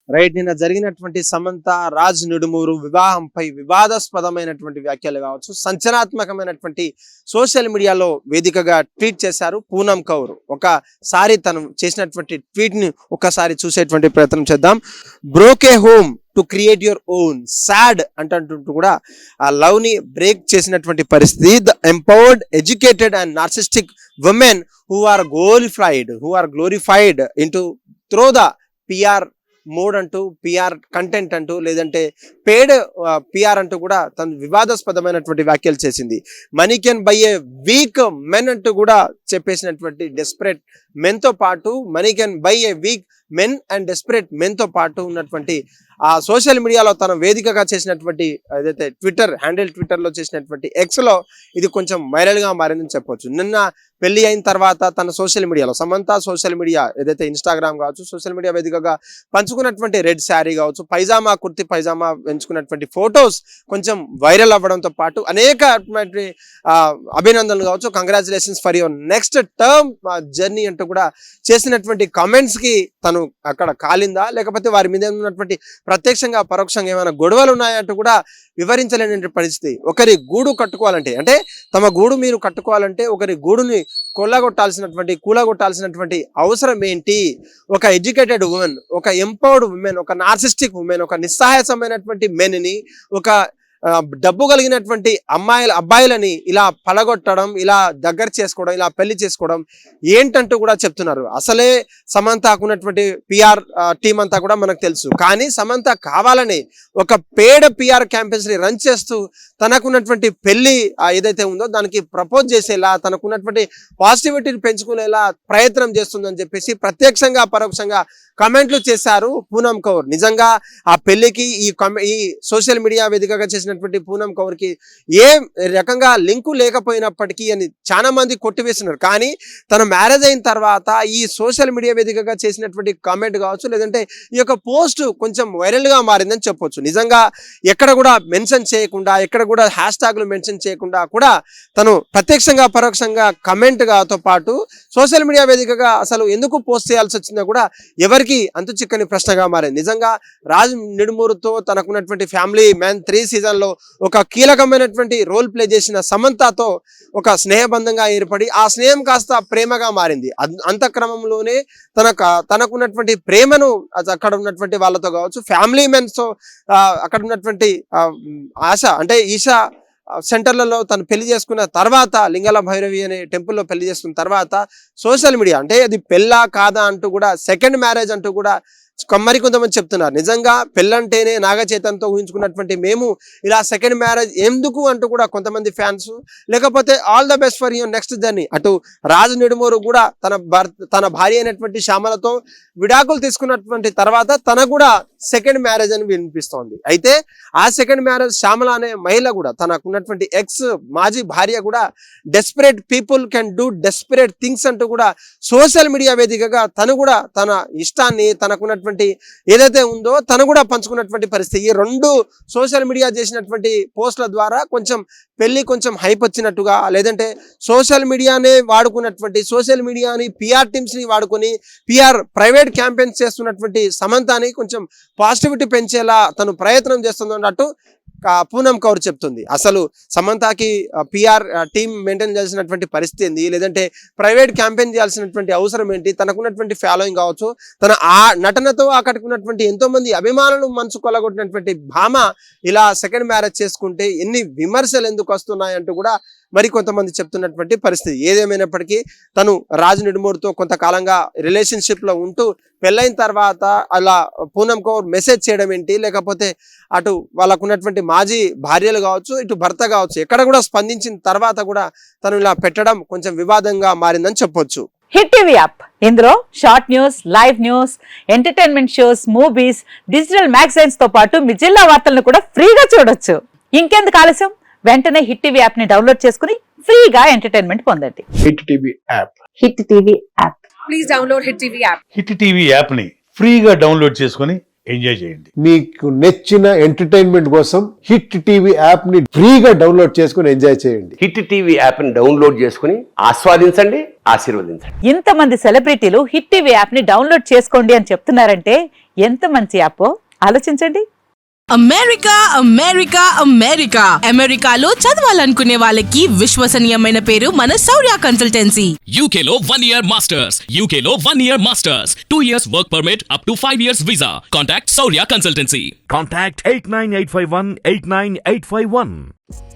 Right. నిన్న జరిగినటువంటి సమంత రాజ్ నిడుమూరు వివాహంపై వివాదాస్పదమైనటువంటి వ్యాఖ్యలు కావచ్చు, సంచలనాత్మకమైనటువంటి సోషల్ మీడియాలో వేదికగా ట్వీట్ చేశారు పూనం కౌర్. ఒకసారి తను చేసినటువంటి ట్వీట్ ని ఒకసారి చూసేటువంటి ప్రయత్నం చేద్దాం. Broke A home to create your own sad అంటూ కూడా ఆ లవ్ ని బ్రేక్ చేసినటువంటి పరిస్థితి. The empowered educated and narcissistic women who are glorified into through the PR mode అంటూ, పిఆర్ కంటెంట్ అంటూ, లేదంటే పేడ్ పిఆర్ అంటూ కూడా తను వివాదాస్పదమైనటువంటి వ్యాఖ్యలు చేసింది. Money can buy A week men అంటూ కూడా చెప్పేసినటువంటి డెస్పరేట్ మెన్ తో పాటు, money can buy A week men and desperate men తో పాటు ఉన్నటువంటి ఆ సోషల్ మీడియాలో తన వేదికగా చేసినటువంటి ఏదైతే ట్విట్టర్ లో చేసినటువంటి ఎక్స్ లో ఇది కొంచెం వైరల్ గా మారిందని చెప్పొచ్చు. నిన్న పెళ్లి అయిన తర్వాత తన సోషల్ మీడియాలో సమంత సోషల్ మీడియా ఏదైతే ఇన్స్టాగ్రామ్ కావచ్చు, సోషల్ మీడియా వేదికగా పంచుకున్నటువంటి రెడ్ శారీ కావచ్చు, కుర్తి పైజామా పెంచుకున్నటువంటి ఫొటోస్ కొంచెం వైరల్ అవ్వడంతో పాటు అనేక అభినందనలు కావచ్చు, congratulations for your next term journey అంటూ కూడా చేసినటువంటి కామెంట్స్ కి తను అక్కడ కాలిందా, లేకపోతే వారి మీద ఉన్నటువంటి ప్రత్యక్షంగా పరోక్షంగా ఏమైనా గొడవలు ఉన్నాయంటూ కూడా వివరించలేని పరిస్థితి. ఒకరి గూడు కట్టుకోవాలంటే, అంటే తమ గూడు మీరు కట్టుకోవాలంటే ఒకరి గూడుని కూలగొట్టాల్సినటువంటి అవసరం ఏంటి? ఒక ఎడ్యుకేటెడ్ ఉమెన్, ఒక ఎంపవర్డ్ ఉమెన్, ఒక నార్సిస్టిక్ ఉమెన్, ఒక నిస్సహాయసమైనటువంటి మెన్ ని, ఒక డబ్బు కలిగినటువంటి అబ్బాయిలని ఇలా పలగొట్టడం, ఇలా దగ్గర చేసుకోవడం, ఇలా పెళ్లి చేసుకోవడం ఏంటంటూ కూడా చెప్తున్నారు. అసలే సమంతకున్నటువంటి పిఆర్ టీం అంతా కూడా మనకు తెలుసు. కానీ సమంత కావాలని ఒక పేడ్ పిఆర్ క్యాంపెయిన్స్ ని రన్ చేస్తూ తనకున్నటువంటి పెళ్లి ఏదైతే ఉందో దానికి ప్రపోజ్ చేసేలా, తనకున్నటువంటి పాజిటివిటీని పెంచుకునేలా ప్రయత్నం చేస్తుందని చెప్పేసి ప్రత్యక్షంగా పరోక్షంగా కమెంట్లు చేశారు పూనం కౌర్. నిజంగా ఆ పెళ్లికి ఈ సోషల్ మీడియా వేదికగా చేసినటువంటి పూనం కౌర్ కి ఏ రకంగా లింకు లేకపోయినప్పటికీ అని చాలా మంది కొట్టివేస్తున్నారు. కానీ తన మ్యారేజ్ అయిన తర్వాత ఈ సోషల్ మీడియా వేదికగా చేసినటువంటి కామెంట్ కావచ్చు, లేదంటే ఈ యొక్క పోస్ట్ కొంచెం వైరల్ గా మారిందని చెప్పొచ్చు. నిజంగా ఎక్కడ కూడా మెన్షన్ చేయకుండా, ఎక్కడ కూడా హ్యాష్ ట్యాగ్లు మెన్షన్ చేయకుండా కూడా తను ప్రత్యక్షంగా పరోక్షంగా కమెంట్ గాతో పాటు సోషల్ మీడియా వేదికగా అసలు ఎందుకు పోస్ట్ చేయాల్సి వచ్చిందో కూడా ఎవరికి అంతు చిక్కని ప్రశ్నగా మారింది. నిజంగా రాజ్ నిడుమూరుతో తనకున్నటువంటి ఫ్యామిలీ మ్యాన్ 3 సీజన్ లో ఒక కీలకమైనటువంటి రోల్ ప్లే చేసిన సమంతతో ఒక స్నేహబంధంగా ఏర్పడి ఆ స్నేహం కాస్త ప్రేమగా మారింది. అంత క్రమంలోనే తనకున్నటువంటి ప్రేమను అక్కడ ఉన్నటువంటి వాళ్ళతో కావచ్చు, ఫ్యామిలీ మెన్స్ తో అక్కడ ఉన్నటువంటి ఆశ అంటే ఈషా సెంటర్లలో తను పెళ్లి చేసుకున్న తర్వాత, లింగాల భైరవి అనే టెంపుల్లో పెళ్లి చేసుకున్న తర్వాత సోషల్ మీడియా అంటే అది పెళ్ళా కాదా అంటూ కూడా, సెకండ్ మ్యారేజ్ అంటూ కూడా మరి కొంతమంది చెప్తున్నారు. నిజంగా పెళ్ళంటేనే నాగ చైతన్యతో ఊహించుకున్నటువంటి మేము ఇలా సెకండ్ మ్యారేజ్ ఎందుకు అంటూ కూడా కొంతమంది ఫ్యాన్స్, లేకపోతే all the best for your next journey. అటు రాజ్ నిడుమూరు కూడా తన భార్య అయినటువంటి శ్యామలతో విడాకులు తీసుకున్నటువంటి తర్వాత తనకు కూడా సెకండ్ మ్యారేజ్ అని వినిపిస్తోంది. అయితే ఆ సెకండ్ మ్యారేజ్ శ్యామల అనే మహిళ కూడా తనకున్నటువంటి ఎక్స్ మాజీ భార్య కూడా desperate people can do desperate things అంటూ కూడా సోషల్ మీడియా వేదికగా తను కూడా తన ఇష్టాన్ని, తనకున్నటువంటి ఏదైతే ఉందో తను కూడా పంచుకున్నటువంటి పరిస్థితి. ఈ రెండు సోషల్ మీడియా చేసినటువంటి పోస్టుల ద్వారా కొంచెం పెళ్లి కొంచెం హైప్ వచ్చినట్టుగా, లేదంటే సోషల్ మీడియానే వాడుకున్నటువంటి, సోషల్ మీడియాని పిఆర్ టీమ్స్ ని వాడుకొని పిఆర్ ప్రైవేట్ క్యాంపెయిన్స్ చేస్తున్నటువంటి సమంతని కొంచెం పాజిటివిటీ పెంచేలా తను ప్రయత్నం చేస్తుంది అన్నట్టు పూనం కౌర్ చెప్తుంది. అసలు సమంతకి పిఆర్ టీమ్ మెయింటైన్ చేయాల్సినటువంటి పరిస్థితి ఏంది, లేదంటే ప్రైవేట్ క్యాంపెయిన్ చేయాల్సినటువంటి అవసరం ఏంటి, తనకున్నటువంటి ఫాలోయింగ్ కావచ్చు, తన ఆ నటనతో ఆకట్టుకున్నటువంటి ఎంతో మంది అభిమానులు మనసు కొలగొట్టినటువంటి భామ ఇలా సెకండ్ మ్యారేజ్ చేసుకుంటే ఎన్ని విమర్శలు ఎందుకు వస్తున్నాయంటూ కూడా మరి కొంతమంది చెప్తున్నటువంటి పరిస్థితి. ఏదేమైనప్పటికీ తను రాజ్ నిడుమూరుతో కొంతకాలంగా రిలేషన్షిప్ లో ఉంటూ పెళ్ళైన తర్వాత అలా పూనం కౌర్ మెసేజ్ చేయడం ఏంటి, లేకపోతే అటు వాళ్ళకున్నటువంటి మాజీ భార్యలు కావచ్చు, ఇటు భర్త కావచ్చు, ఎక్కడ కూడా స్పందించిన తర్వాత కూడా తను ఇలా పెట్టడం కొంచెం వివాదంగా మారిందని చెప్పొచ్చు. హిట్ టీవీ యాప్, ఇందులో short news, live news, entertainment shows, movies, digital magazines తో పాటు మీ జిల్లా వార్తలను కూడా ఫ్రీగా చూడొచ్చు. ఇంకెందుకు ఆలస్యం, వెంటనే హిట్ టీవీ యాప్ ని డౌన్లోడ్ చేసుకుని ఫ్రీగా ఎంటర్టైన్మెంట్ పొందండి. Hit TV app, hit TV app, please download hit TV app. Hit TV app ని ఫ్రీగా డౌన్లోడ్ చేసుకుని ఎంజాయ్ చేయండి. మీకు నచ్చిన ఎంటర్టైన్మెంట్ కోసం హిట్ టీవీ యాప్ ని ఫ్రీగా డౌన్లోడ్ చేసుకుని ఎంజాయ్ చేయండి. హిట్ టీవీ యాప్ ని డౌన్లోడ్ చేసుకుని ఆస్వాదించండి, ఆశీర్వదించండి. ఇంతమంది సెలబ్రిటీలు హిట్ టీవీ యాప్ ని డౌన్లోడ్ చేసుకోండి అని చెప్తున్నారంటే ఎంత మంచి యాప్ ఆలోచించండి. అమెరికా అమెరికా అమెరికా అమెరికాలో చదవాలనుకునే వాళ్ళకి విశ్వసనీయమైన పేరు మన శౌర్య consultancy. UK Law 1 Year Masters. UK Law 1 Year Masters. 2 years work permit up to 5 years visa. Contact Saurya Consultancy. Contact 89851 89851.